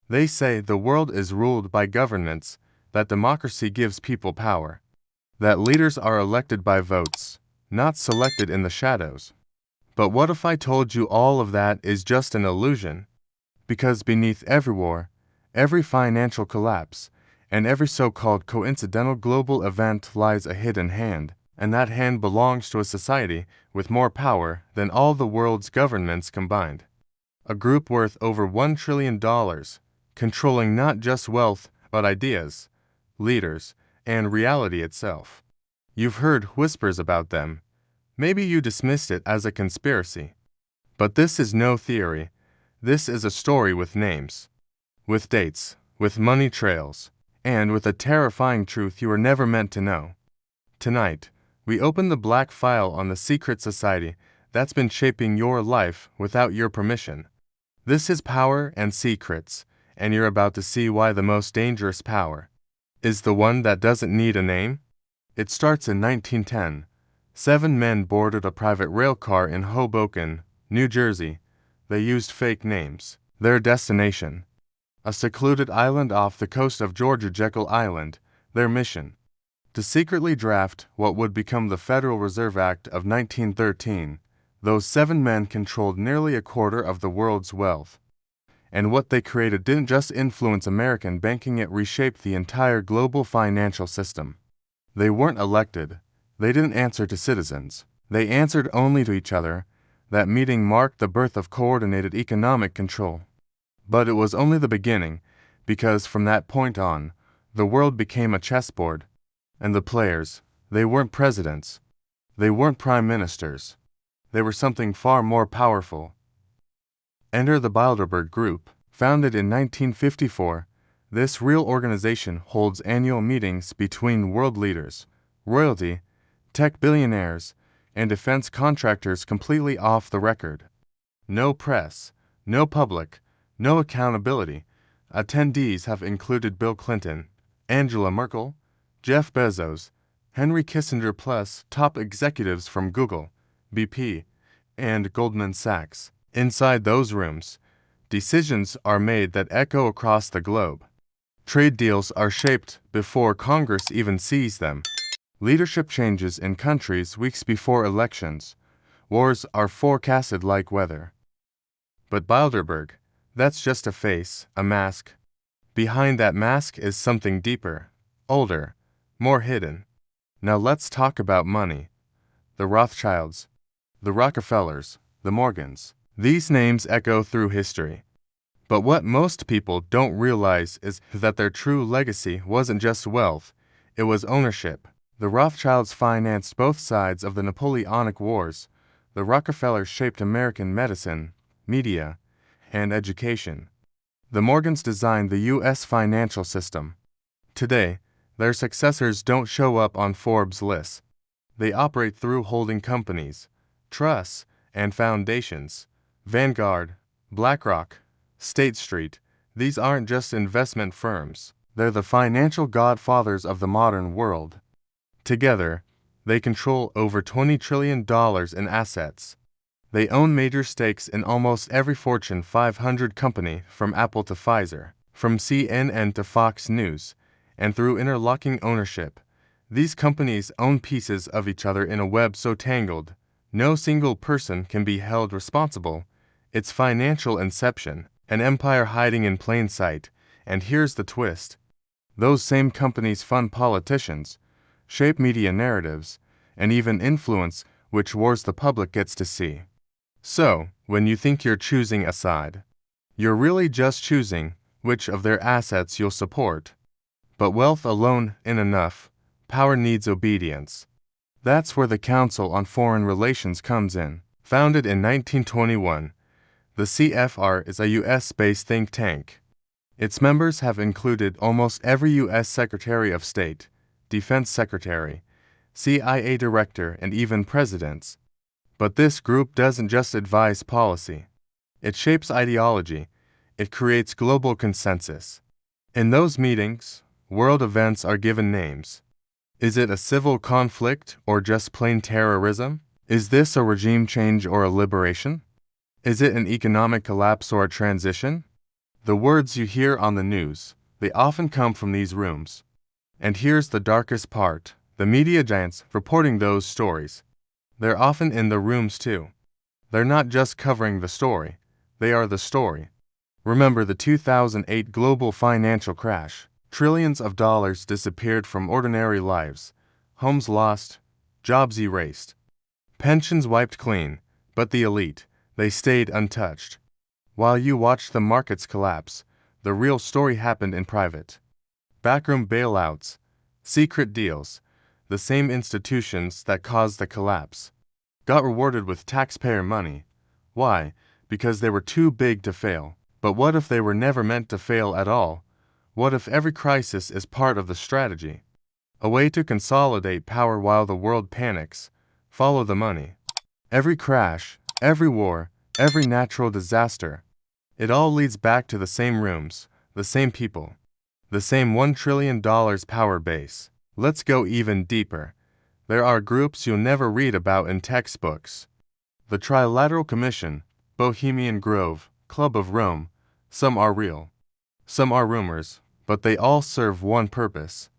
They say the world is ruled by governments, that democracy gives people power, that leaders are elected by votes, not selected in the shadows. But what if I told you all of that is just an illusion? Because beneath every war, every financial collapse, and every so-called coincidental global event lies a hidden hand, and that hand belongs to a society with more power than all the world's governments combined. A group worth over $1 trillion, controlling not just wealth, but ideas, leaders, and reality itself. You've heard whispers about them. Maybe you dismissed it as a conspiracy. But this is no theory. This is a story with names, with dates, with money trails, and with a terrifying truth you were never meant to know. Tonight, we open the black file on the secret society that's been shaping your life without your permission. This is Power and Secrets, and you're about to see why the most dangerous power is the one that doesn't need a name. It starts in 1910. 7 men boarded a private rail car in Hoboken, New Jersey. They used fake names. Their destination: a secluded island off the coast of Georgia, Jekyll Island. Their mission: to secretly draft what would become the Federal Reserve Act of 1913. Those 7 men controlled nearly a quarter of the world's wealth. And what they created didn't just influence American banking, it reshaped the entire global financial system. They weren't elected. They didn't answer to citizens. They answered only to each other. That meeting marked the birth of coordinated economic control. But it was only the beginning, because from that point on, the world became a chessboard. And the players, they weren't presidents. They weren't prime ministers. They were something far more powerful. Enter the Bilderberg Group. Founded in 1954, this real organization holds annual meetings between world leaders, royalty, tech billionaires, and defense contractors completely off the record. No press, no public, no accountability. Attendees have included Bill Clinton, Angela Merkel, Jeff Bezos, Henry Kissinger, plus top executives from Google, BP, and Goldman Sachs. Inside those rooms, decisions are made that echo across the globe. Trade deals are shaped before Congress even sees them. Leadership changes in countries weeks before elections. Wars are forecasted like weather. But Bilderberg, that's just a face, a mask. Behind that mask is something deeper, older, more hidden. Now let's talk about money. The Rothschilds, the Rockefellers, the Morgans. These names echo through history. But what most people don't realize is that their true legacy wasn't just wealth, it was ownership. The Rothschilds financed both sides of the Napoleonic Wars. The Rockefellers shaped American medicine, media, and education. The Morgans designed the U.S. financial system. Today, their successors don't show up on Forbes lists. They operate through holding companies, trusts, and foundations. Vanguard, BlackRock, State Street, these aren't just investment firms. They're the financial godfathers of the modern world. Together, they control over $20 trillion in assets. They own major stakes in almost every Fortune 500 company, from Apple to Pfizer, from CNN to Fox News, and through interlocking ownership. These companies own pieces of each other in a web so tangled, no single person can be held responsible. It's financial inception, an empire hiding in plain sight. And here's the twist. Those same companies fund politicians, shape media narratives, and even influence which wars the public gets to see. So, when you think you're choosing a side, you're really just choosing which of their assets you'll support. But wealth alone isn't enough. Power needs obedience. That's where the Council on Foreign Relations comes in. Founded in 1921, the CFR is a U.S.-based think tank. Its members have included almost every U.S. Secretary of State, Defense Secretary, CIA Director, and even presidents. But this group doesn't just advise policy. It shapes ideology. It creates global consensus. In those meetings, world events are given names. Is it a civil conflict or just plain terrorism? Is this a regime change or a liberation? Is it an economic collapse or a transition? The words you hear on the news, they often come from these rooms. And here's the darkest part, the media giants reporting those stories. They're often in the rooms too. They're not just covering the story, they are the story. Remember the 2008 global financial crash. Trillions of dollars disappeared from ordinary lives. Homes lost, jobs erased. Pensions wiped clean, but the elite, they stayed untouched. While you watched the markets collapse, the real story happened in private. Backroom bailouts, secret deals, the same institutions that caused the collapse got rewarded with taxpayer money. Why? Because they were too big to fail. But what if they were never meant to fail at all? What if every crisis is part of the strategy? A way to consolidate power while the world panics. Follow the money. Every crash, every war, every natural disaster, it all leads back to the same rooms, the same people, the same $1 trillion power base. Let's go even deeper. There are groups you'll never read about in textbooks. The Trilateral Commission, Bohemian Grove, Club of Rome, some are real, some are rumors, but they all serve one purpose: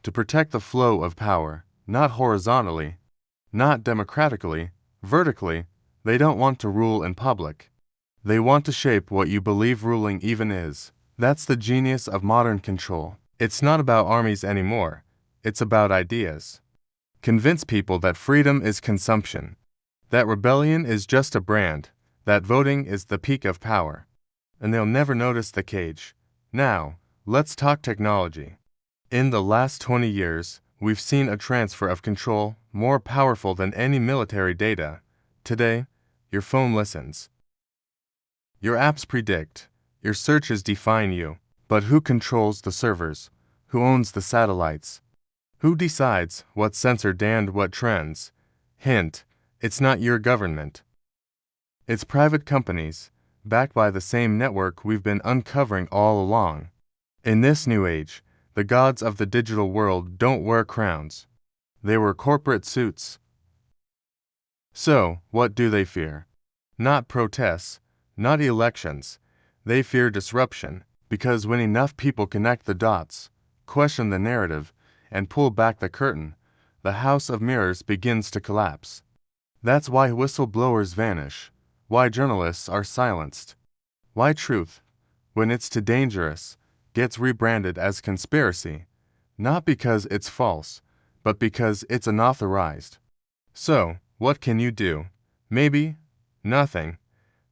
to protect the flow of power, not horizontally, not democratically, vertically. They don't want to rule in public. They want to shape what you believe ruling even is. That's the genius of modern control. It's not about armies anymore. It's about ideas. Convince people that freedom is consumption, that rebellion is just a brand, that voting is the peak of power, and they'll never notice the cage. Now, let's talk technology. In the last 20 years, we've seen a transfer of control more powerful than any military data. Today, your phone listens. Your apps predict. Your searches define you. But who controls the servers? Who owns the satellites? Who decides what's censored and what trends? Hint, it's not your government. It's private companies, backed by the same network we've been uncovering all along. In this new age, the gods of the digital world don't wear crowns. They wear corporate suits. So, what do they fear? Not protests, not elections. They fear disruption, because when enough people connect the dots, question the narrative, and pull back the curtain, the house of mirrors begins to collapse. That's why whistleblowers vanish, why journalists are silenced, why truth, when it's too dangerous, gets rebranded as conspiracy, not because it's false, but because it's unauthorized. So, what can you do? Maybe nothing.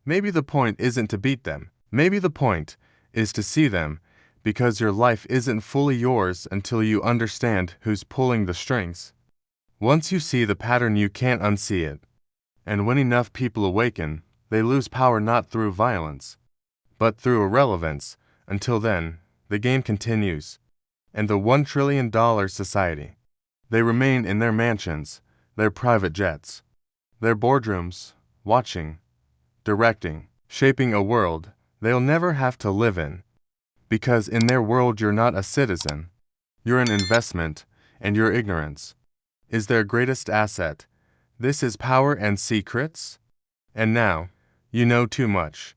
Maybe the point isn't to beat them. Maybe the point is to see them, because your life isn't fully yours until you understand who's pulling the strings. Once you see the pattern, you can't unsee it. And when enough people awaken, they lose power not through violence, but through irrelevance. Until then, the game continues. And the $1 trillion society, they remain in their mansions, their private jets, their boardrooms, watching, directing, shaping a world they'll never have to live in. Because in their world you're not a citizen. You're an investment, and your ignorance is their greatest asset. This is Power and Secrets. And now, you know too much.